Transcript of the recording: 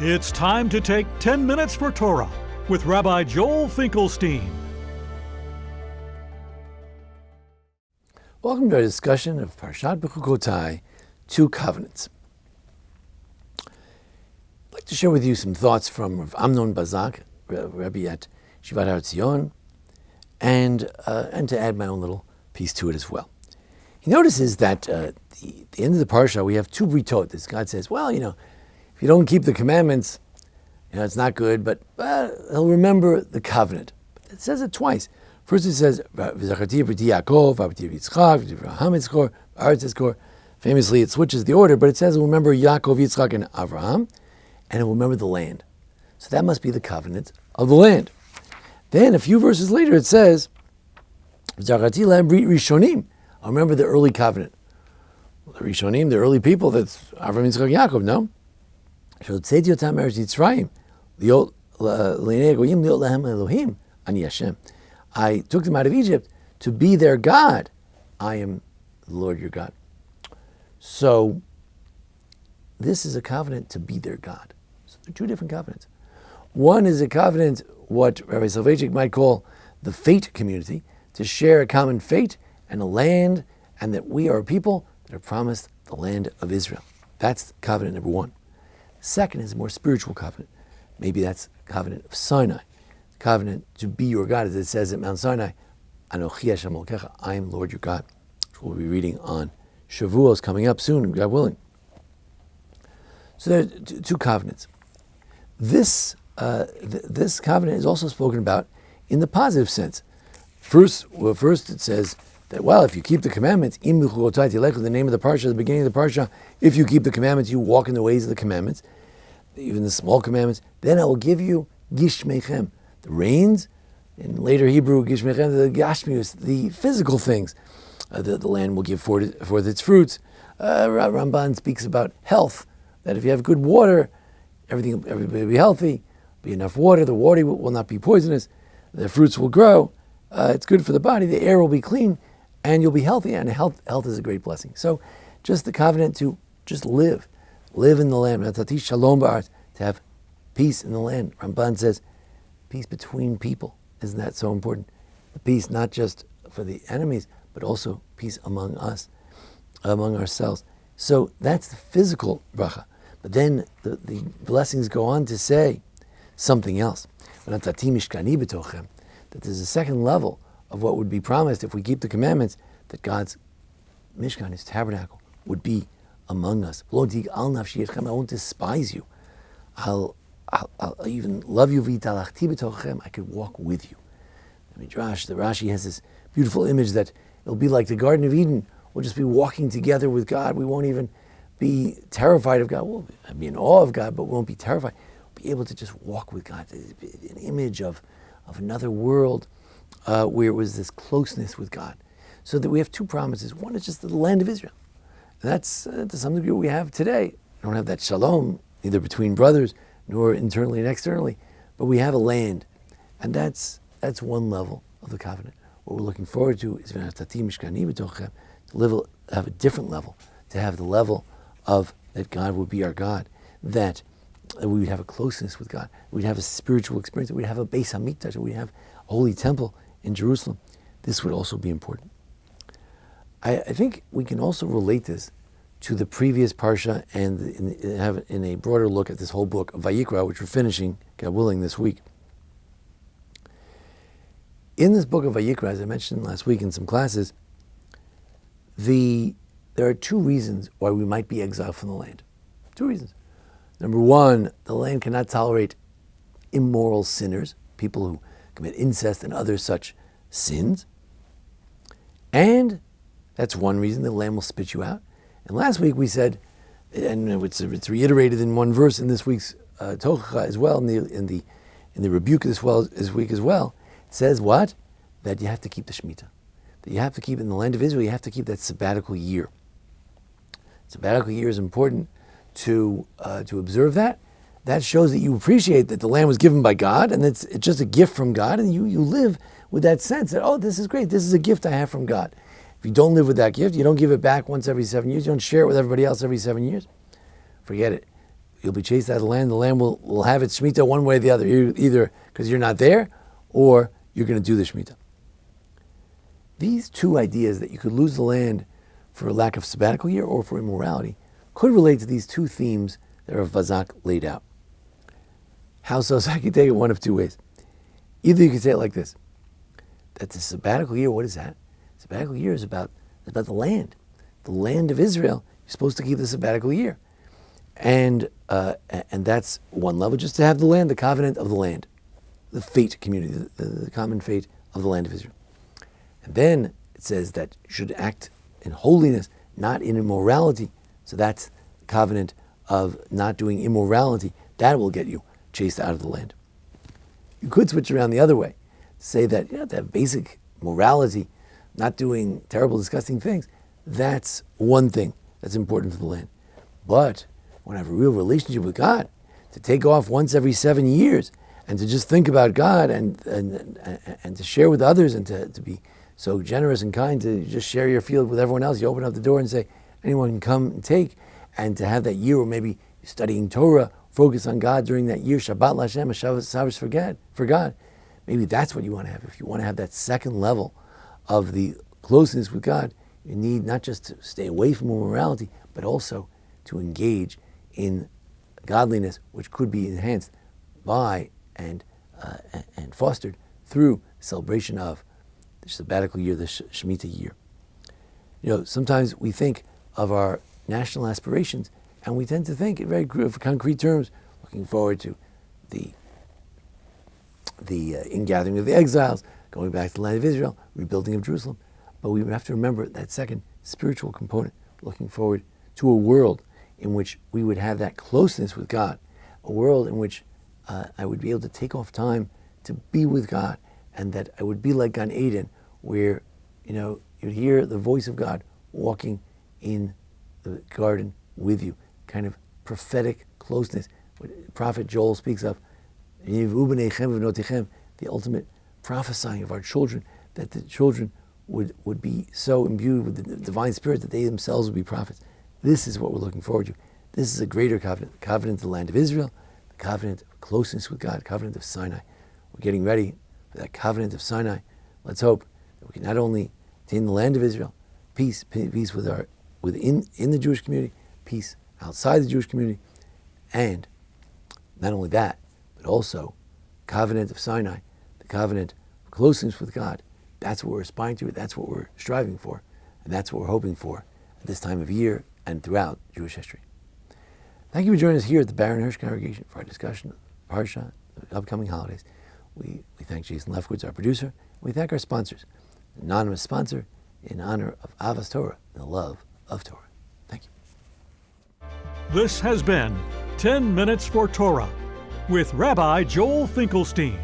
It's time to take 10 minutes for Torah with Rabbi Joel Finkelstein. Welcome to our discussion of Parshat Bechukotai, two covenants. I'd like to share with you some thoughts from Rav Amnon Bazak, Rebbe at Shivat Har Tzion, and to add my own little piece to it as well. He notices that at the end of the Parsha, we have two britot. This God says, well, if you don't keep the commandments, it's not good, but he'll remember the covenant. But it says it twice. First it says, famously it switches the order, but it says, remember Yaakov, Yitzchak, and Avraham, and it will remember the land. So that must be the covenant of the land. Then a few verses later it says, I'll remember the early covenant. Well, the Rishonim, the early people, that's Avraham, Yitzchak, Yaakov, no? I took them out of Egypt to be their God. I am the Lord your God. So this is a covenant to be their God. So they're two different covenants. One is a covenant, what Rabbi Soloveitchik might call the fate community, to share a common fate and a land, and that we are a people that are promised the land of Israel. That's covenant number one. Second is a more spiritual covenant. Maybe that's covenant of Sinai. Covenant to be your God, as it says at Mount Sinai, Anochi Hashem Elokecha, I am Lord your God, which we'll be reading on Shavuos coming up soon, God willing. So there are two covenants. This covenant is also spoken about in the positive sense. First it says that, well, if you keep the commandments, the name of the parsha, the beginning of the parsha, if you keep the commandments, you walk in the ways of the commandments, even the small commandments, then I will give you gishmechem, the rains, in later Hebrew, gishmechem, the gashmius, the physical things. The land will give forth its fruits. Ramban speaks about health, that if you have good water, everybody will be healthy, be enough water, the water will not be poisonous, the fruits will grow, it's good for the body, the air will be clean, and you'll be healthy, and health is a great blessing. So just the covenant to just live in the land, to have peace in the land. Ramban says, peace between people. Isn't that so important? The peace not just for the enemies, but also peace among us, among ourselves. So that's the physical bracha. But then the blessings go on to say something else. That there's a second level of what would be promised if we keep the commandments, that God's Mishkan, His tabernacle, would be among us. I won't despise you. I'll even love you. I could walk with you. The Rashi has this beautiful image that it'll be like the Garden of Eden. We'll just be walking together with God. We won't even be terrified of God. We'll be in awe of God, but we won't be terrified. We'll be able to just walk with God. An image of another world where it was this closeness with God. So that we have two promises. One is just the land of Israel. And that's to some degree what we have today. We don't have that shalom, neither between brothers, nor internally and externally, but we have a land. And that's one level of the covenant. What we're looking forward to is to have a different level, to have the level of that God would be our God, that we would have a closeness with God, we'd have a spiritual experience, that we'd have a Beis Hamikdash, that we'd have a holy temple in Jerusalem. This would also be important. I think we can also relate this to the previous parsha and have in a broader look at this whole book of Vayikra, which we're finishing, God willing, this week. In this book of Vayikra, as I mentioned last week in some classes, there are two reasons why we might be exiled from the land. Two reasons. Number one, the land cannot tolerate immoral sinners, people who commit incest and other such sins. And that's one reason the land will spit you out. And last week we said, and it's reiterated in one verse in this week's Tochacha as well, in the rebuke this week as well, it says what? That you have to keep the Shemitah. That you have to keep, in the land of Israel, you have to keep that sabbatical year. Sabbatical year is important to observe that. That shows that you appreciate that the land was given by God, and it's just a gift from God, and you live with that sense that, oh, this is great, this is a gift I have from God. If you don't live with that gift, you don't give it back once every 7 years, you don't share it with everybody else every 7 years, forget it. you'll be chased out of the land. The land will have its Shemitah one way or the other, either because you're not there or you're going to do the Shemitah. These two ideas, that you could lose the land for a lack of sabbatical year or for immorality, could relate to these two themes that Rav Bazak laid out. How so? So I can take it one of two ways. Either you could say it like this, that the sabbatical year, what is that? Sabbatical year is about the land. The land of Israel, you're supposed to keep the sabbatical year. And that's one level, just to have the land, the covenant of the land, the fate community, the common fate of the land of Israel. And then it says that you should act in holiness, not in immorality. So that's the covenant of not doing immorality. That will get you chased out of the land. You could switch around the other way, say that you have to have basic morality, not doing terrible, disgusting things. That's one thing that's important for the land. But when I have a real relationship with God, to take off once every 7 years and to just think about God and to share with others and to be so generous and kind to just share your field with everyone else. You open up the door and say, anyone can come and take. And to have that year, or maybe studying Torah, focus on God during that year, Shabbat Lashem, Shabbos for God. Maybe that's what you want to have. If you want to have that second level of the closeness with God, you need not just to stay away from immorality, but also to engage in godliness, which could be enhanced by and fostered through celebration of the sabbatical year, the Shemitah year. Sometimes we think of our national aspirations, and we tend to think in very concrete terms, looking forward to the ingathering of the exiles, going back to the land of Israel, rebuilding of Jerusalem. But we have to remember that second spiritual component, looking forward to a world in which we would have that closeness with God, a world in which I would be able to take off time to be with God, and that I would be like Gan Eden, where you'd hear the voice of God walking in the garden with you, kind of prophetic closeness. What Prophet Joel speaks of, the ultimate prophesying of our children, that the children would be so imbued with the divine spirit that they themselves would be prophets. This is what we're looking forward to. This is a greater covenant, the covenant of the land of Israel, the covenant of closeness with God, the covenant of Sinai. We're getting ready for that covenant of Sinai. Let's hope that we can not only attain the land of Israel, peace within the Jewish community, peace outside the Jewish community, and not only that, but also covenant of Sinai, the covenant of closeness with God. That's what we're aspiring to, that's what we're striving for, and that's what we're hoping for at this time of year and throughout Jewish history. Thank you for joining us here at the Baron Hirsch Congregation for our discussion of Parsha, the upcoming holidays. We thank Jason Lefkowitz, our producer. We thank our sponsors, an anonymous sponsor in honor of Avas Torah, the love of Torah. Thank you. This has been 10 Minutes for Torah with Rabbi Joel Finkelstein.